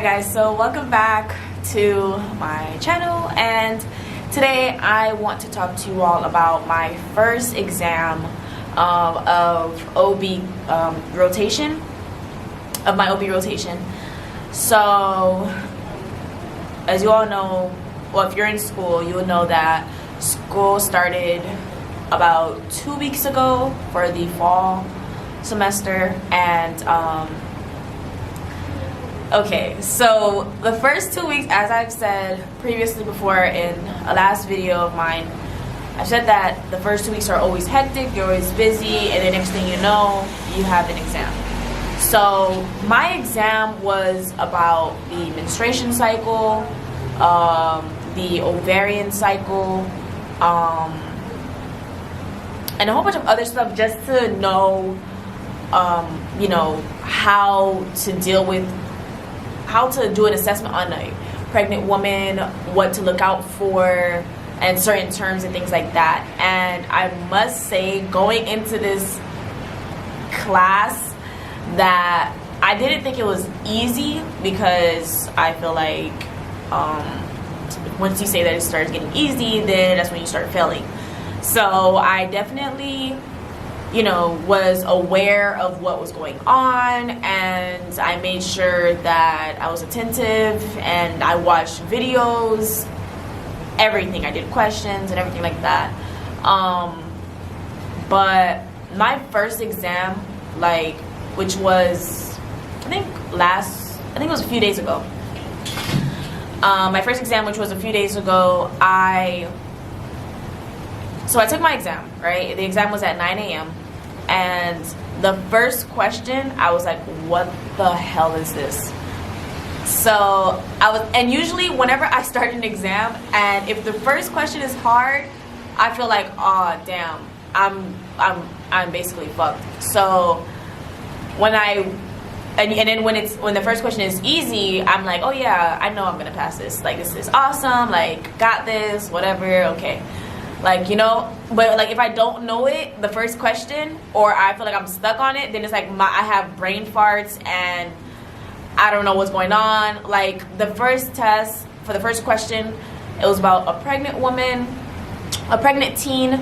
Alright guys, so welcome back to my channel, and today I want to talk to you all about my first exam of OB rotation, of my OB rotation. So as you all know, well, if you're in school, you will know that school started about 2 weeks ago for the fall semester. And okay, so the first 2 weeks, as I've said previously before in a last video of mine, I've said that the first 2 weeks are always hectic, you're always busy, and the next thing you know, you have an exam. So my exam was about the menstruation cycle, the ovarian cycle, and a whole bunch of other stuff, just to know, you know, how to deal with, how to do an assessment on a pregnant woman, what to look out for, and certain terms and things like that. And I must say, going into this class, that I didn't think it was easy, because I feel like once you say that it starts getting easy, then that's when you start failing. So I definitely, you know, was aware of what was going on, and I made sure that I was attentive, and I watched videos, everything. I did questions and everything like that. But my first exam, like, which was, I think it was a few days ago. My first exam, which was a few days ago, so I took my exam, right? The exam was at 9 a.m. And the first question, I was like, what the hell is this? So and usually whenever I start an exam, and if the first question is hard, I feel like, oh damn, I'm basically fucked. So when then when the first question is easy, I'm like, oh yeah, I know I'm gonna pass this. Like, this is awesome, like, got this, whatever, okay. Like, you know, but like if I don't know it, the first question, or I feel like I'm stuck on it, then it's like I have brain farts and I don't know what's going on. Like, the first test for the first question, it was about a pregnant woman, a pregnant teen,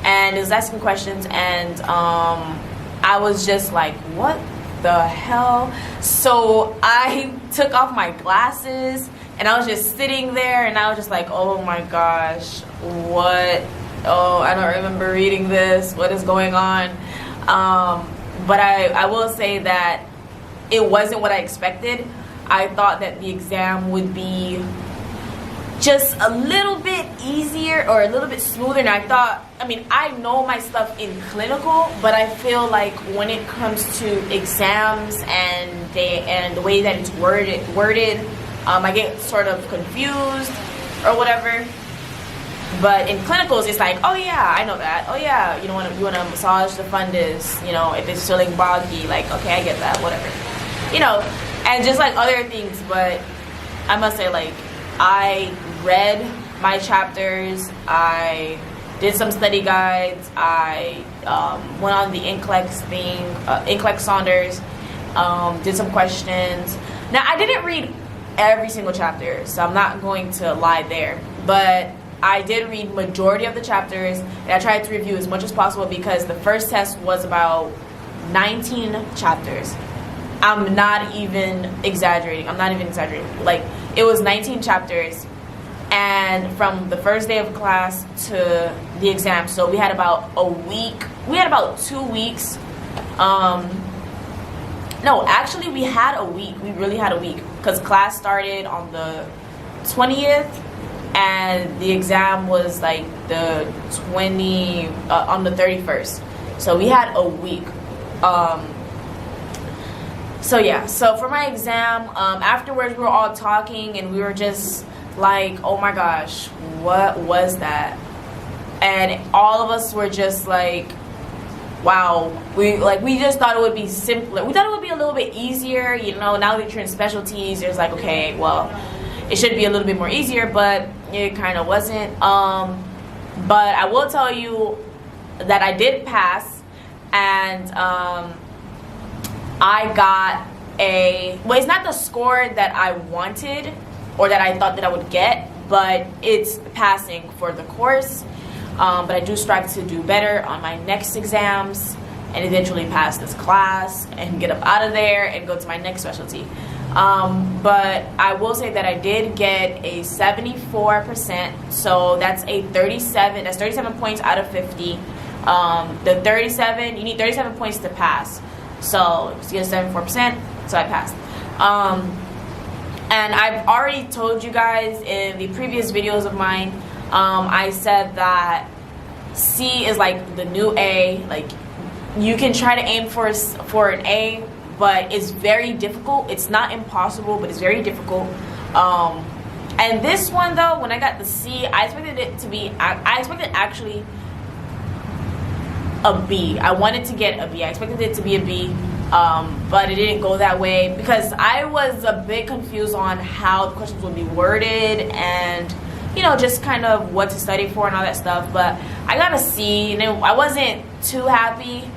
and it was asking questions, and I was just like, what the hell? So I took off my glasses, and I was just sitting there, and I was just like, oh my gosh, what? Oh, I don't remember reading this. What is going on? But I will say that it wasn't what I expected. I thought that the exam would be just a little bit easier or a little bit smoother, and I thought, I mean, I know my stuff in clinical, but I feel like when it comes to exams and the way that it's worded, I get sort of confused or whatever. But in clinicals, it's like, oh yeah, I know that. Oh yeah, you want to massage the fundus, you know, if it's feeling boggy, like, okay, I get that, whatever, you know, and just like other things. But I must say, like, I read my chapters, I did some study guides, I went on the NCLEX thing, NCLEX Saunders, did some questions. Now, I didn't read every single chapter, so I'm not going to lie there, but I did read majority of the chapters, and I tried to review as much as possible, because the first test was about 19 chapters. I'm not even exaggerating. Like, it was 19 chapters, and from the first day of class to the exam, so we had about a week. We had about 2 weeks. No, actually, we had a week. We really had a week, because class started on the 20th, and the exam was like the on the 31st. So we had a week. So yeah, so for my exam, afterwards we were all talking, and we were just like, oh my gosh, what was that? And all of us were just like, wow, we just thought it would be simpler. We thought it would be a little bit easier, you know. Now that you're in specialties, it's like, okay, well, it should be a little bit more easier, but it kind of wasn't. But I will tell you that I did pass, and I got it's not the score that I wanted or that I thought that I would get, but it's passing for the course. But I do strive to do better on my next exams and eventually pass this class and get up out of there and go to my next specialty. But I will say that I did get a 74%, so that's a 37. That's 37 points out of 50. The 37, you need 37 points to pass. So you get 74%, so I passed. And I've already told you guys in the previous videos of mine, I said that C is like the new A. Like, you can try to aim for an A, but it's very difficult. It's not impossible, but it's very difficult. And this one though, when I got the C, I expected it to be, I expected actually a B. I wanted to get a B. I expected it to be a B, but it didn't go that way because I was a bit confused on how the questions would be worded and, you know, just kind of what to study for and all that stuff. But I got a C, and I wasn't too happy,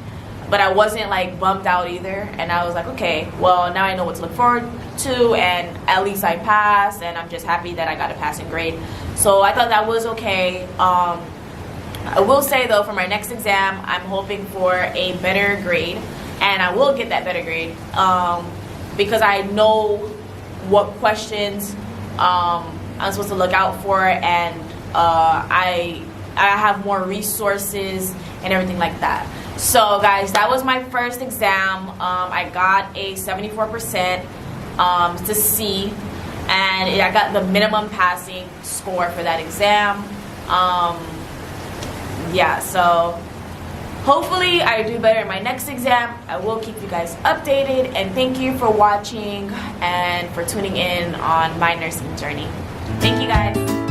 but I wasn't like bummed out either. And I was like, okay, well, now I know what to look forward to, and at least I passed, and I'm just happy that I got a passing grade. So I thought that was okay. I will say though, for my next exam, I'm hoping for a better grade, and I will get that better grade because I know what questions I'm supposed to look out for, and I have more resources and everything like that. So guys, that was my first exam. I got a 74% to C, and I got the minimum passing score for that exam. Yeah, so hopefully I do better in my next exam. I will keep you guys updated, and thank you for watching and for tuning in on my nursing journey. Thank you guys.